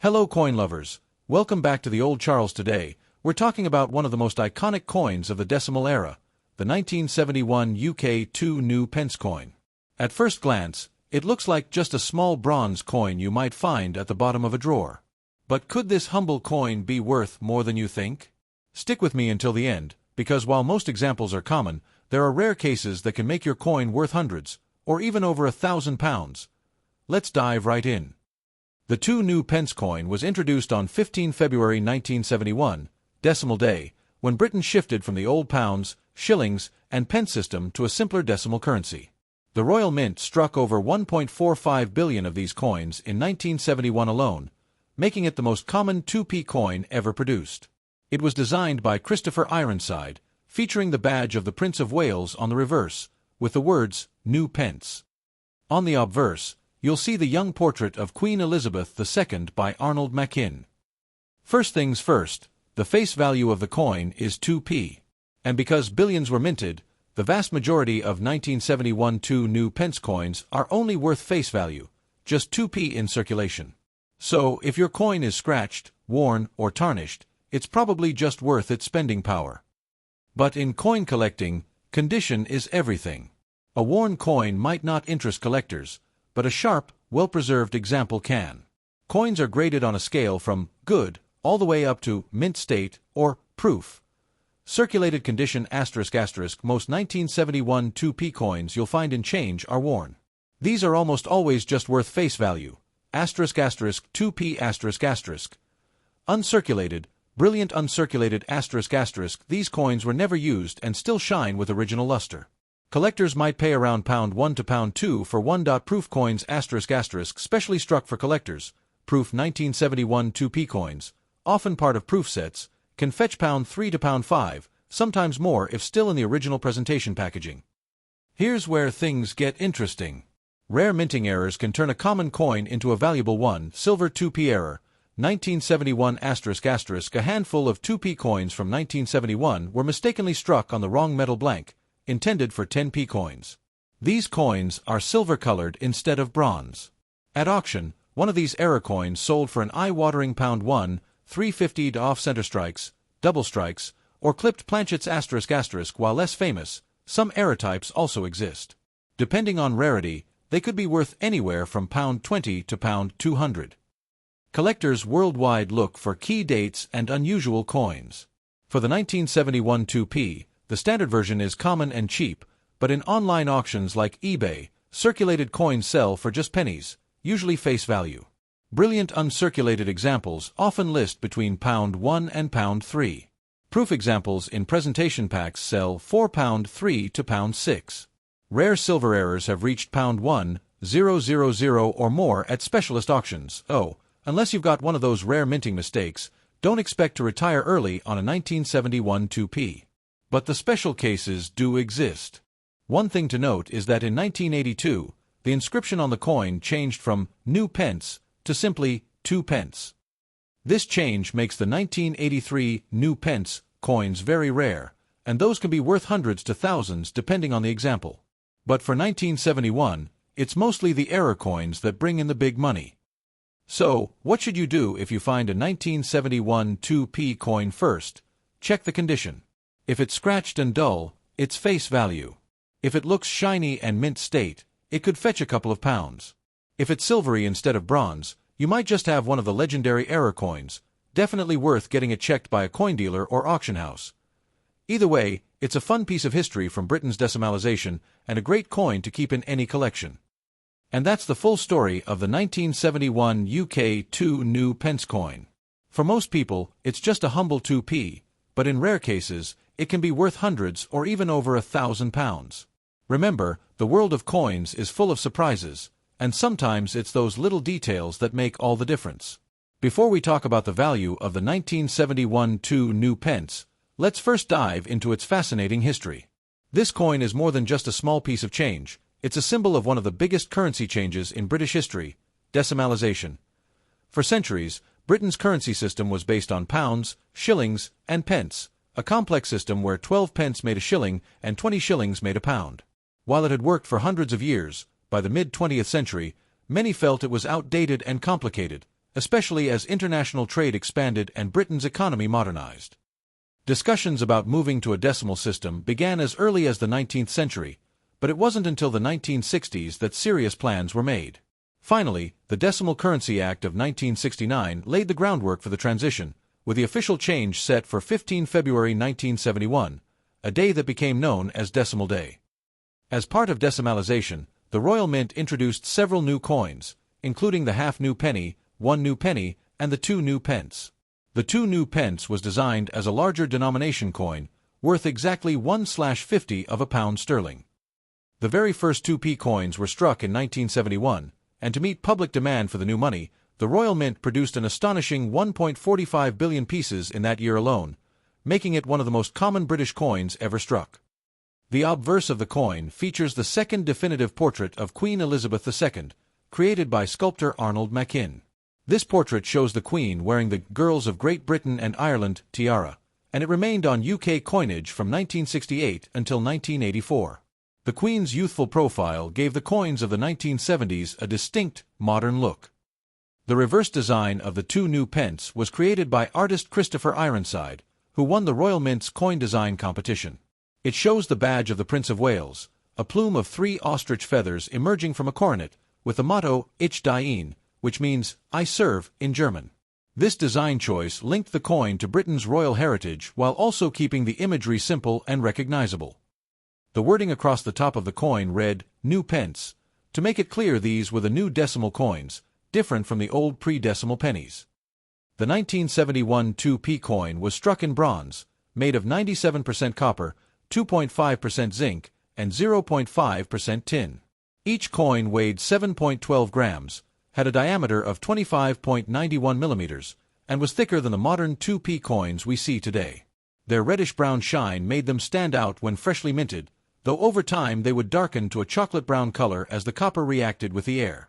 Hello coin lovers, welcome back to the Old Charles. Today, we're talking about one of the most iconic coins of the decimal era, the 1971 UK 2 new pence coin. At first glance, it looks like just a small bronze coin you might find at the bottom of a drawer. But could this humble coin be worth more than you think? Stick with me until the end, because while most examples are common, there are rare cases that can make your coin worth hundreds, or even over £1,000. Let's dive right in. The 2 new pence coin was introduced on 15 February 1971, decimal day, when Britain shifted from the old pounds, shillings, and pence system to a simpler decimal currency. The Royal Mint struck over 1.45 billion of these coins in 1971 alone, making it the most common 2p coin ever produced. It was designed by Christopher Ironside, featuring the badge of the Prince of Wales on the reverse, with the words, New Pence. On the obverse, you'll see the young portrait of Queen Elizabeth II by Arnold Machin. First things first, the face value of the coin is 2p. And because billions were minted, the vast majority of 1971 2 new pence coins are only worth face value, just 2p in circulation. So, if your coin is scratched, worn, or tarnished, it's probably just worth its spending power. But in coin collecting, condition is everything. A worn coin might not interest collectors, but a sharp, well-preserved example can. Coins are graded on a scale from good all the way up to mint state or proof. Circulated condition ***, most 1971 2p coins you'll find in change are worn. These are almost always just worth face value, ***, 2p***. Uncirculated, brilliant uncirculated ***, these coins were never used and still shine with original luster. Collectors might pay around £1 to £2 for proof coins ***, specially struck for collectors. Proof 1971 2p coins, often part of proof sets, can fetch £3 to £5, sometimes more if still in the original presentation packaging. Here's where things get interesting. Rare minting errors can turn a common coin into a valuable one. Silver 2p error, 1971 ***, a handful of 2p coins from 1971 were mistakenly struck on the wrong metal blank, intended for 10p coins. These coins are silver-colored instead of bronze. At auction, one of these error coins sold for an eye-watering £1, 350 to off-center strikes, double strikes, or clipped planchets ***. While less famous, some error types also exist. Depending on rarity, they could be worth anywhere from £20 to £200. Collectors worldwide look for key dates and unusual coins. For the 1971 2p, the standard version is common and cheap, but in online auctions like eBay, circulated coins sell for just pennies, usually face value. Brilliant uncirculated examples often list between £1 and £3. Proof examples in presentation packs sell for £3 to £6. Rare silver errors have reached £1,000 or more at specialist auctions. Oh, unless you've got one of those rare minting mistakes, don't expect to retire early on a 1971 2p. But the special cases do exist. One thing to note is that in 1982, the inscription on the coin changed from New Pence to simply 2 pence. This change makes the 1983 New Pence coins very rare, and those can be worth hundreds to thousands depending on the example. But for 1971, it's mostly the error coins that bring in the big money. So, what should you do if you find a 1971 2p coin? First, check the condition. If it's scratched and dull, it's face value. If it looks shiny and mint state, it could fetch a couple of pounds. If it's silvery instead of bronze, you might just have one of the legendary error coins, definitely worth getting it checked by a coin dealer or auction house. Either way, it's a fun piece of history from Britain's decimalization and a great coin to keep in any collection. And that's the full story of the 1971 UK 2 new pence coin. For most people, it's just a humble 2p, but in rare cases, it can be worth hundreds or even over £1,000. Remember, the world of coins is full of surprises, and sometimes it's those little details that make all the difference. Before we talk about the value of the 1971 2 new pence, let's first dive into its fascinating history. This coin is more than just a small piece of change, it's a symbol of one of the biggest currency changes in British history, decimalization. For centuries, Britain's currency system was based on pounds, shillings, and pence, a complex system where 12 pence made a shilling and 20 shillings made a pound. While it had worked for hundreds of years, by the mid-20th century, many felt it was outdated and complicated, especially as international trade expanded and Britain's economy modernized. Discussions about moving to a decimal system began as early as the 19th century, but it wasn't until the 1960s that serious plans were made. Finally, the Decimal Currency Act of 1969 laid the groundwork for the transition, with the official change set for 15 February 1971, a day that became known as Decimal Day. As part of decimalization, the Royal Mint introduced several new coins, including the half-new penny, 1 new penny, and the 2 new pence. The 2 new pence was designed as a larger denomination coin, worth exactly 1/50 of a pound sterling. The very first 2p coins were struck in 1971, and to meet public demand for the new money, the Royal Mint produced an astonishing 1.45 billion pieces in that year alone, making it one of the most common British coins ever struck. The obverse of the coin features the second definitive portrait of Queen Elizabeth II, created by sculptor Arnold Machin. This portrait shows the Queen wearing the Girls of Great Britain and Ireland tiara, and it remained on UK coinage from 1968 until 1984. The Queen's youthful profile gave the coins of the 1970s a distinct, modern look. The reverse design of the 2 new pence was created by artist Christopher Ironside, who won the Royal Mint's coin design competition. It shows the badge of the Prince of Wales, a plume of 3 ostrich feathers emerging from a coronet, with the motto Ich diene, which means I serve in German. This design choice linked the coin to Britain's royal heritage while also keeping the imagery simple and recognizable. The wording across the top of the coin read, New Pence, to make it clear these were the new decimal coins, different from the old pre-decimal pennies. The 1971 2p coin was struck in bronze, made of 97% copper, 2.5% zinc, and 0.5% tin. Each coin weighed 7.12 grams, had a diameter of 25.91 millimeters, and was thicker than the modern 2p coins we see today. Their reddish-brown shine made them stand out when freshly minted, though over time they would darken to a chocolate-brown color as the copper reacted with the air.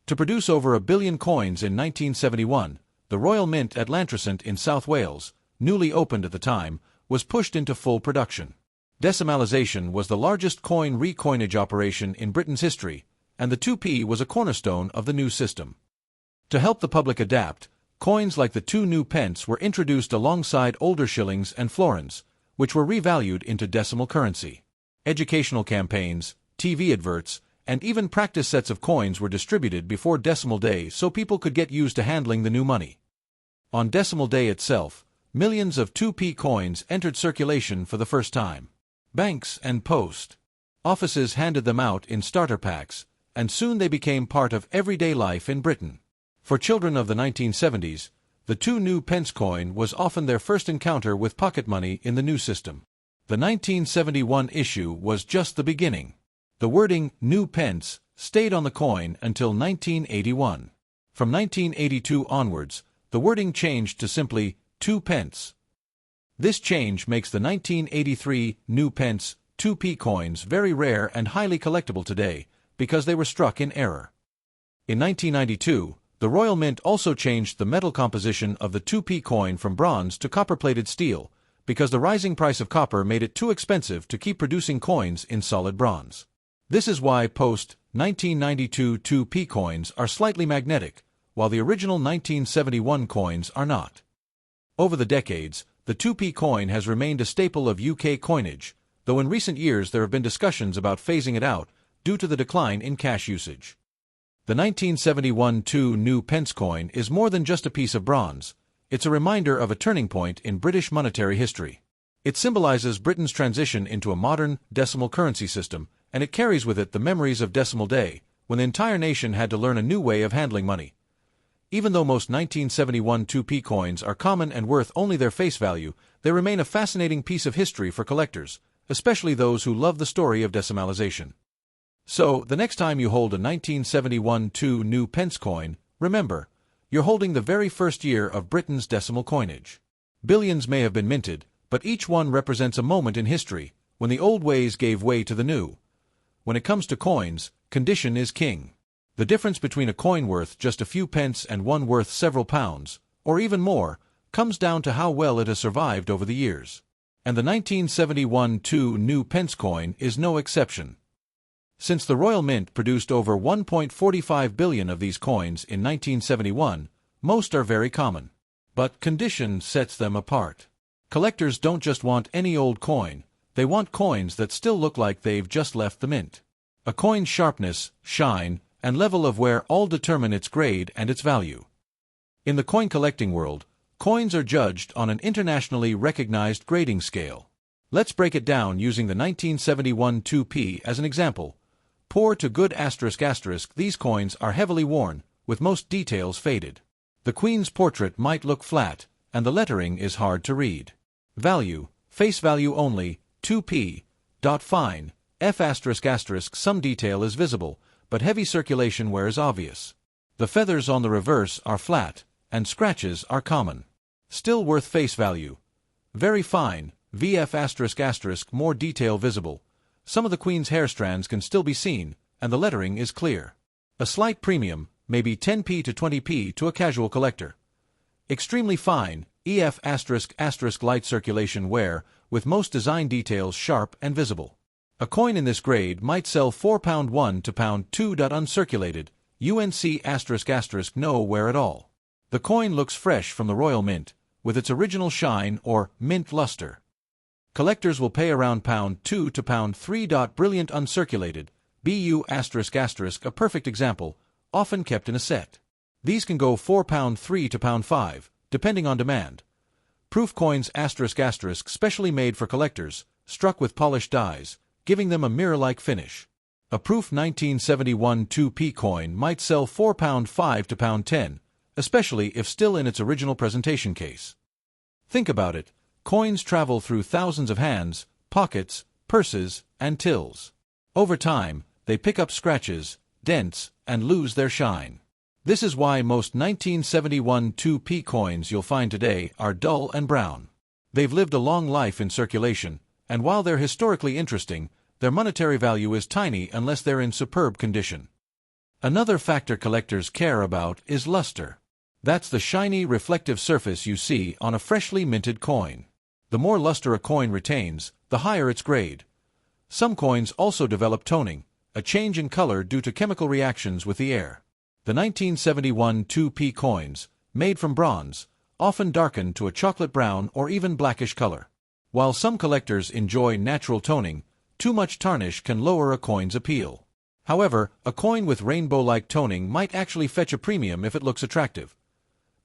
To produce over 1 billion coins in 1971, the Royal Mint at Llantrisant in South Wales, newly opened at the time, was pushed into full production. Decimalization was the largest coin recoinage operation in Britain's history, and the 2p was a cornerstone of the new system. To help the public adapt, coins like the 2 new pence were introduced alongside older shillings and florins, which were revalued into decimal currency. Educational campaigns, TV adverts, and even practice sets of coins were distributed before Decimal Day so people could get used to handling the new money. On Decimal Day itself, millions of 2p coins entered circulation for the first time. Banks and post offices handed them out in starter packs, and soon they became part of everyday life in Britain. For children of the 1970s, the 2 new pence coin was often their first encounter with pocket money in the new system. The 1971 issue was just the beginning. The wording New Pence stayed on the coin until 1981. From 1982 onwards, the wording changed to simply 2 pence. This change makes the 1983 New Pence 2p coins very rare and highly collectible today, because they were struck in error. In 1992, the Royal Mint also changed the metal composition of the 2p coin from bronze to copper-plated steel, because the rising price of copper made it too expensive to keep producing coins in solid bronze. This is why post-1992 2p coins are slightly magnetic, while the original 1971 coins are not. Over the decades, the 2p coin has remained a staple of UK coinage, though in recent years there have been discussions about phasing it out due to the decline in cash usage. The 1971 2 new pence coin is more than just a piece of bronze. It's a reminder of a turning point in British monetary history. It symbolizes Britain's transition into a modern, decimal currency system, and it carries with it the memories of Decimal Day, when the entire nation had to learn a new way of handling money. Even though most 1971 2p coins are common and worth only their face value, they remain a fascinating piece of history for collectors, especially those who love the story of decimalization. So, the next time you hold a 1971 2 new pence coin, remember, you're holding the very first year of Britain's decimal coinage. Billions may have been minted, but each one represents a moment in history, when the old ways gave way to the new. When it comes to coins, condition is king. The difference between a coin worth just a few pence and one worth several pounds, or even more, comes down to how well it has survived over the years. And the 1971 2 new pence coin is no exception. Since the Royal Mint produced over 1.45 billion of these coins in 1971, Most are very common. But condition sets them apart. Collectors don't just want any old coin, they want coins that still look like they've just left the mint. A coin's sharpness, shine, and level of wear all determine its grade and its value. In the coin collecting world, coins are judged on an internationally recognized grading scale. Let's break it down using the 1971 2p as an example. Poor to good ***, these coins are heavily worn, with most details faded. The Queen's portrait might look flat, and the lettering is hard to read. Value, face value only, 2p. Fine, F***, some detail is visible, but heavy circulation wear is obvious. The feathers on the reverse are flat, and scratches are common. Still worth face value. Very fine, VF***, more detail visible. Some of the Queen's hair strands can still be seen, and the lettering is clear. A slight premium, maybe 10p to 20p to a casual collector. Extremely fine, EF***, light circulation wear, with most design details sharp and visible. A coin in this grade might sell £4.1 to £2. Uncirculated, UNC***, no wear at all. The coin looks fresh from the Royal Mint, with its original shine or mint luster. Collectors will pay around £2 to £3. Brilliant uncirculated, BU***, a perfect example, often kept in a set. These can go £4.3 to £5, depending on demand. Proof coins ***, specially made for collectors, struck with polished dies, giving them a mirror-like finish. A proof 1971 2p coin might sell £4.5 to £10, especially if still in its original presentation case. Think about it, coins travel through thousands of hands, pockets, purses, and tills. Over time, they pick up scratches, dents, and lose their shine. This is why most 1971 2p coins you'll find today are dull and brown. They've lived a long life in circulation, and while they're historically interesting, their monetary value is tiny unless they're in superb condition. Another factor collectors care about is luster. That's the shiny, reflective surface you see on a freshly minted coin. The more luster a coin retains, the higher its grade. Some coins also develop toning, a change in color due to chemical reactions with the air. The 1971 2p coins, made from bronze, often darken to a chocolate brown or even blackish color. While some collectors enjoy natural toning, too much tarnish can lower a coin's appeal. However, a coin with rainbow-like toning might actually fetch a premium if it looks attractive.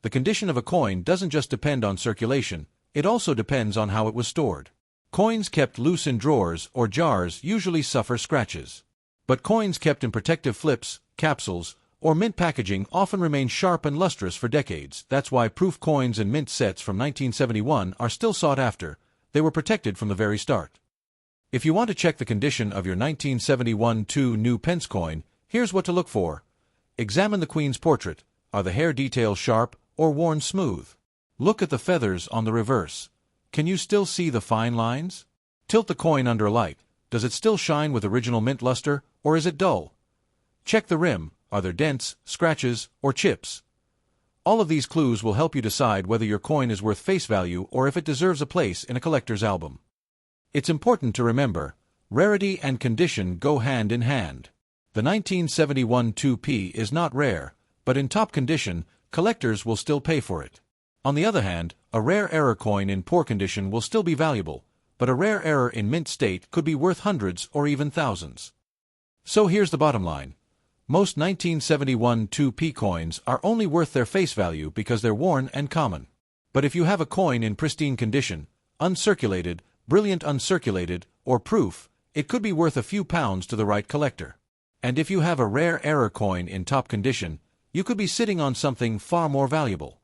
The condition of a coin doesn't just depend on circulation, it also depends on how it was stored. Coins kept loose in drawers or jars usually suffer scratches. But coins kept in protective flips, capsules, or mint packaging often remain sharp and lustrous for decades. That's why proof coins and mint sets from 1971 are still sought after. They were protected from the very start. If you want to check the condition of your 1971 2 new Pence coin, here's what to look for. Examine the Queen's portrait. Are the hair details sharp or worn smooth? Look at the feathers on the reverse. Can you still see the fine lines? Tilt the coin under light. Does it still shine with original mint luster, or is it dull? Check the rim. Are there dents, scratches, or chips? All of these clues will help you decide whether your coin is worth face value or if it deserves a place in a collector's album. It's important to remember, rarity and condition go hand in hand. The 1971 2p is not rare, but in top condition, collectors will still pay for it. On the other hand, a rare error coin in poor condition will still be valuable, but a rare error in mint state could be worth hundreds or even thousands. So here's the bottom line. Most 1971 2p coins are only worth their face value because they're worn and common. But if you have a coin in pristine condition, uncirculated, brilliant uncirculated, or proof, it could be worth a few pounds to the right collector. And if you have a rare error coin in top condition, you could be sitting on something far more valuable.